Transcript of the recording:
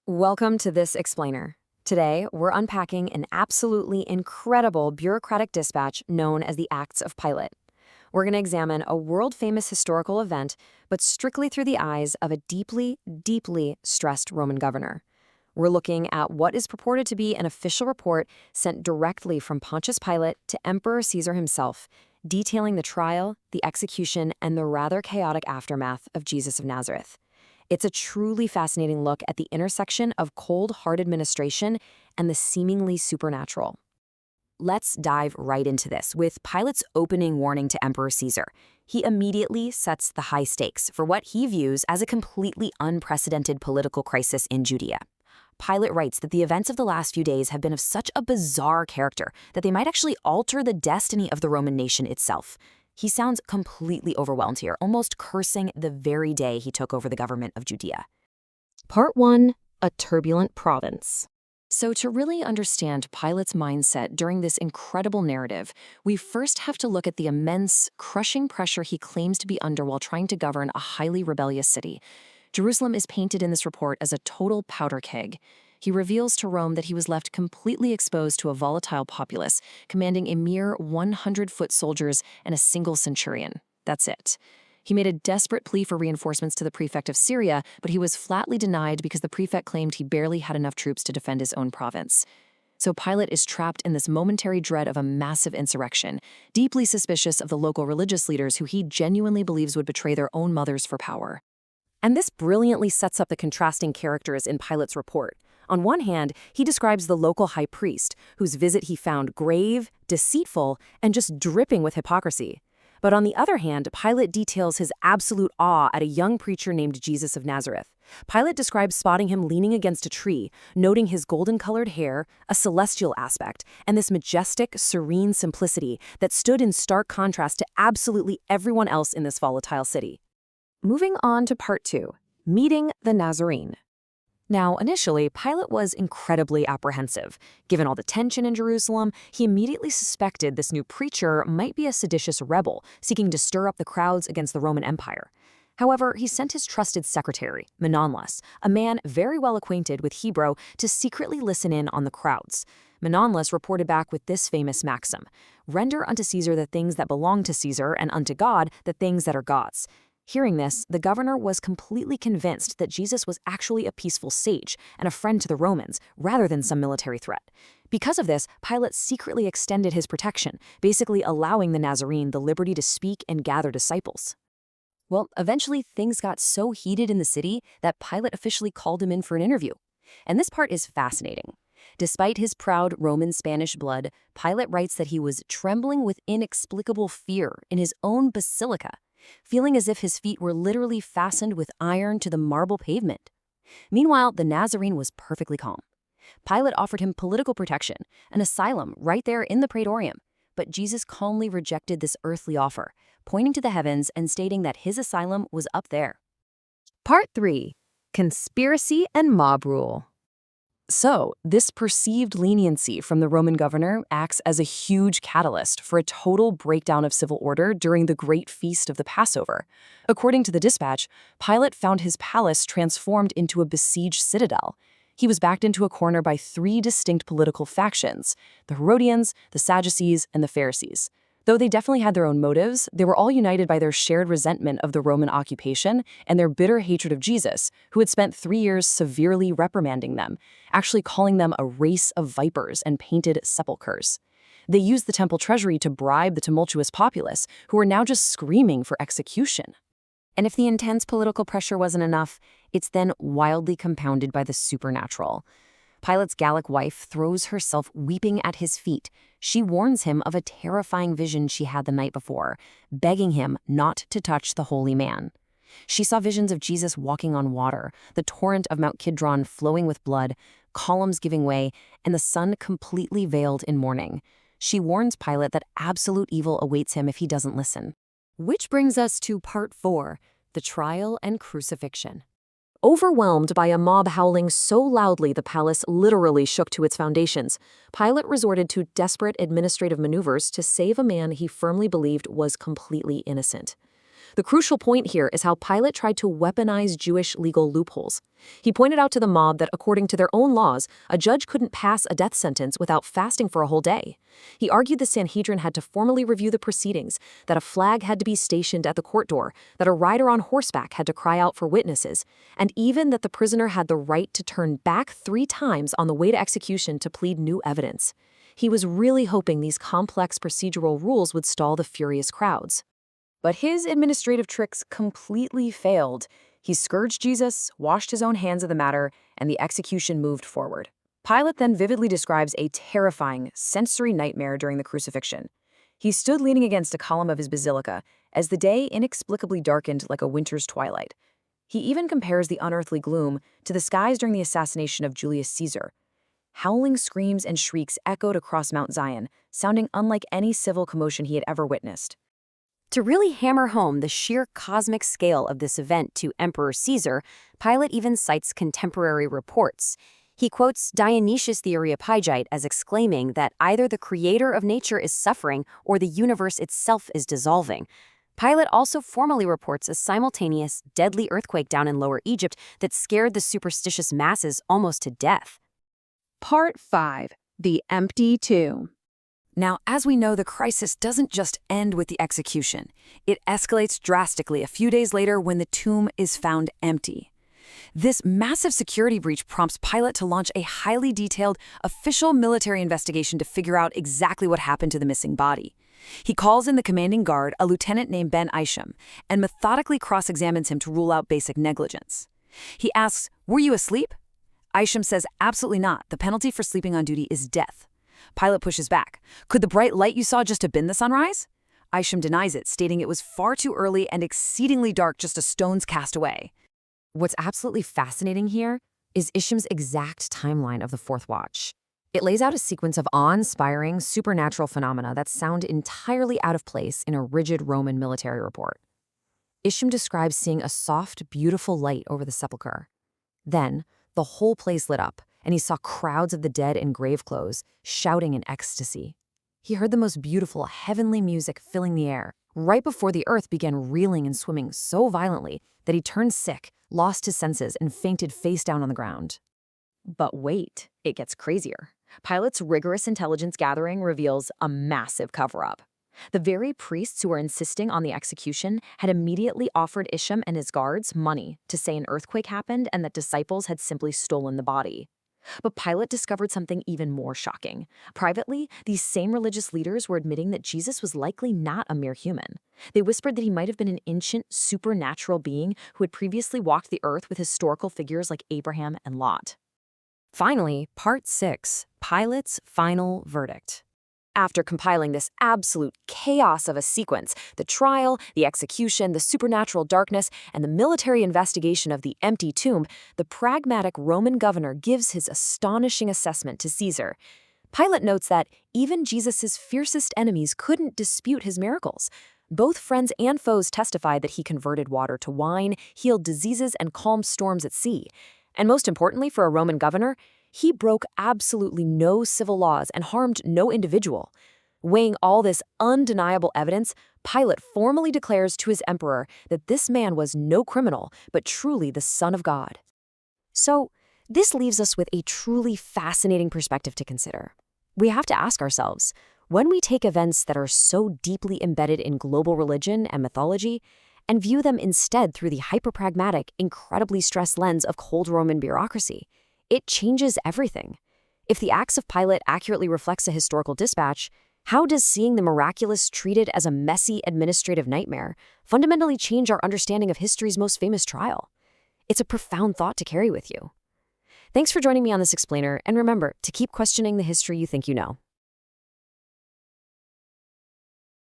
Welcome to This Explainer. Today, we're unpacking an absolutely incredible bureaucratic dispatch known as the Acts of Pilate. We're going to examine a world-famous historical event, but strictly through the eyes of a deeply, deeply stressed Roman governor. We're looking at what is purported to be an official report sent directly from Pontius Pilate to Emperor Caesar himself, detailing the trial, the execution, and the rather chaotic aftermath of Jesus of Nazareth. It's a truly fascinating look at the intersection of cold, hard administration and the seemingly supernatural. Let's dive right into this with Pilate's opening warning to Emperor Caesar. He immediately sets the high stakes for what he views as a completely unprecedented political crisis in Judea. Pilate writes that the events of the last few days have been of such a bizarre character that they might actually alter the destiny of the Roman nation itself. He sounds completely overwhelmed here, almost cursing the very day he took over the government of Judea. Part 1. A turbulent province. So to really understand Pilate's mindset during this incredible narrative, we first have to look at the immense, crushing pressure he claims to be under while trying to govern a highly rebellious city. Jerusalem is painted in this report as a total powder keg. He reveals to Rome that he was left completely exposed to a volatile populace, commanding a mere 100-foot soldiers and a single centurion. That's it. He made a desperate plea for reinforcements to the prefect of Syria, but he was flatly denied because the prefect claimed he barely had enough troops to defend his own province. So Pilate is trapped in this momentary dread of a massive insurrection, deeply suspicious of the local religious leaders who he genuinely believes would betray their own mothers for power. And this brilliantly sets up the contrasting characters in Pilate's report. On one hand, he describes the local high priest, whose visit he found grave, deceitful, and just dripping with hypocrisy. But on the other hand, Pilate details his absolute awe at a young preacher named Jesus of Nazareth. Pilate describes spotting him leaning against a tree, noting his golden-colored hair, a celestial aspect, and this majestic, serene simplicity that stood in stark contrast to absolutely everyone else in this volatile city. Moving on to Part 2, Meeting the Nazarene. Now, initially, Pilate was incredibly apprehensive. Given all the tension in Jerusalem, he immediately suspected this new preacher might be a seditious rebel, seeking to stir up the crowds against the Roman Empire. However, he sent his trusted secretary, Menonlus, a man very well acquainted with Hebrew, to secretly listen in on the crowds. Menonlus reported back with this famous maxim: "Render unto Caesar the things that belong to Caesar, and unto God the things that are God's." Hearing this, the governor was completely convinced that Jesus was actually a peaceful sage and a friend to the Romans, rather than some military threat. Because of this, Pilate secretly extended his protection, basically allowing the Nazarene the liberty to speak and gather disciples. Well, eventually things got so heated in the city that Pilate officially called him in for an interview. And this part is fascinating. Despite his proud Roman Spanish blood, Pilate writes that he was trembling with inexplicable fear in his own basilica, feeling as if his feet were literally fastened with iron to the marble pavement. Meanwhile, the Nazarene was perfectly calm. Pilate offered him political protection, an asylum right there in the Praetorium, but Jesus calmly rejected this earthly offer, pointing to the heavens and stating that his asylum was up there. Part 3. Conspiracy and Mob Rule. So, this perceived leniency from the Roman governor acts as a huge catalyst for a total breakdown of civil order during the Great Feast of the Passover. According to the dispatch, Pilate found his palace transformed into a besieged citadel. He was backed into a corner by 3 distinct political factions: the Herodians, the Sadducees, and the Pharisees. Though they definitely had their own motives, they were all united by their shared resentment of the Roman occupation and their bitter hatred of Jesus, who had spent 3 years severely reprimanding them, actually calling them a race of vipers and painted sepulchres. They used the temple treasury to bribe the tumultuous populace, who were now just screaming for execution. And if the intense political pressure wasn't enough, it's then wildly compounded by the supernatural. Pilate's Gallic wife throws herself weeping at his feet. She warns him of a terrifying vision she had the night before, begging him not to touch the holy man. She saw visions of Jesus walking on water, the torrent of Mount Kidron flowing with blood, columns giving way, and the sun completely veiled in mourning. She warns Pilate that absolute evil awaits him if he doesn't listen. Which brings us to Part 4, the trial and crucifixion. Overwhelmed by a mob howling so loudly the palace literally shook to its foundations, Pilate resorted to desperate administrative maneuvers to save a man he firmly believed was completely innocent. The crucial point here is how Pilate tried to weaponize Jewish legal loopholes. He pointed out to the mob that according to their own laws, a judge couldn't pass a death sentence without fasting for a whole day. He argued the Sanhedrin had to formally review the proceedings, that a flag had to be stationed at the court door, that a rider on horseback had to cry out for witnesses, and even that the prisoner had the right to turn back 3 times on the way to execution to plead new evidence. He was really hoping these complex procedural rules would stall the furious crowds. But his administrative tricks completely failed. He scourged Jesus, washed his own hands of the matter, and the execution moved forward. Pilate then vividly describes a terrifying, sensory nightmare during the crucifixion. He stood leaning against a column of his basilica as the day inexplicably darkened like a winter's twilight. He even compares the unearthly gloom to the skies during the assassination of Julius Caesar. Howling screams and shrieks echoed across Mount Zion, sounding unlike any civil commotion he had ever witnessed. To really hammer home the sheer cosmic scale of this event to Emperor Caesar, Pilate even cites contemporary reports. He quotes Dionysius the Areopagite as exclaiming that either the creator of nature is suffering or the universe itself is dissolving. Pilate also formally reports a simultaneous, deadly earthquake down in Lower Egypt that scared the superstitious masses almost to death. Part 5. The Empty Tomb. Now, as we know, the crisis doesn't just end with the execution. It escalates drastically a few days later when the tomb is found empty. This massive security breach prompts Pilate to launch a highly detailed, official military investigation to figure out exactly what happened to the missing body. He calls in the commanding guard, a lieutenant named Ben Isham, and methodically cross-examines him to rule out basic negligence. He asks, "Were you asleep?" Isham says absolutely not. The penalty for sleeping on duty is death. Pilate pushes back. "Could the bright light you saw just have been the sunrise?" Isham denies it, stating it was far too early and exceedingly dark, just a stone's cast away. What's absolutely fascinating here is Isham's exact timeline of the Fourth Watch. It lays out a sequence of awe-inspiring, supernatural phenomena that sound entirely out of place in a rigid Roman military report. Isham describes seeing a soft, beautiful light over the sepulchre. Then, the whole place lit up, and he saw crowds of the dead in grave clothes, shouting in ecstasy. He heard the most beautiful, heavenly music filling the air, right before the earth began reeling and swimming so violently that he turned sick, lost his senses, and fainted face down on the ground. But wait, it gets crazier. Pilate's rigorous intelligence gathering reveals a massive cover-up. The very priests who were insisting on the execution had immediately offered Isham and his guards money to say an earthquake happened and that disciples had simply stolen the body. But Pilate discovered something even more shocking. Privately, these same religious leaders were admitting that Jesus was likely not a mere human. They whispered that he might have been an ancient, supernatural being who had previously walked the earth with historical figures like Abraham and Lot. Finally, Part 6, Pilate's Final Verdict. After compiling this absolute chaos of a sequence, the trial, the execution, the supernatural darkness, and the military investigation of the empty tomb, the pragmatic Roman governor gives his astonishing assessment to Caesar. Pilate notes that even Jesus' fiercest enemies couldn't dispute his miracles. Both friends and foes testified that he converted water to wine, healed diseases, and calmed storms at sea. And most importantly for a Roman governor, he broke absolutely no civil laws and harmed no individual. Weighing all this undeniable evidence, Pilate formally declares to his emperor that this man was no criminal, but truly the Son of God. So, this leaves us with a truly fascinating perspective to consider. We have to ask ourselves, when we take events that are so deeply embedded in global religion and mythology, and view them instead through the hyper-pragmatic, incredibly stressed lens of cold Roman bureaucracy, it changes everything. If the acts of Pilate accurately reflects a historical dispatch, how does seeing the miraculous treated as a messy administrative nightmare fundamentally change our understanding of history's most famous trial? It's a profound thought to carry with you. Thanks for joining me on this explainer, and remember to keep questioning the history you think you know.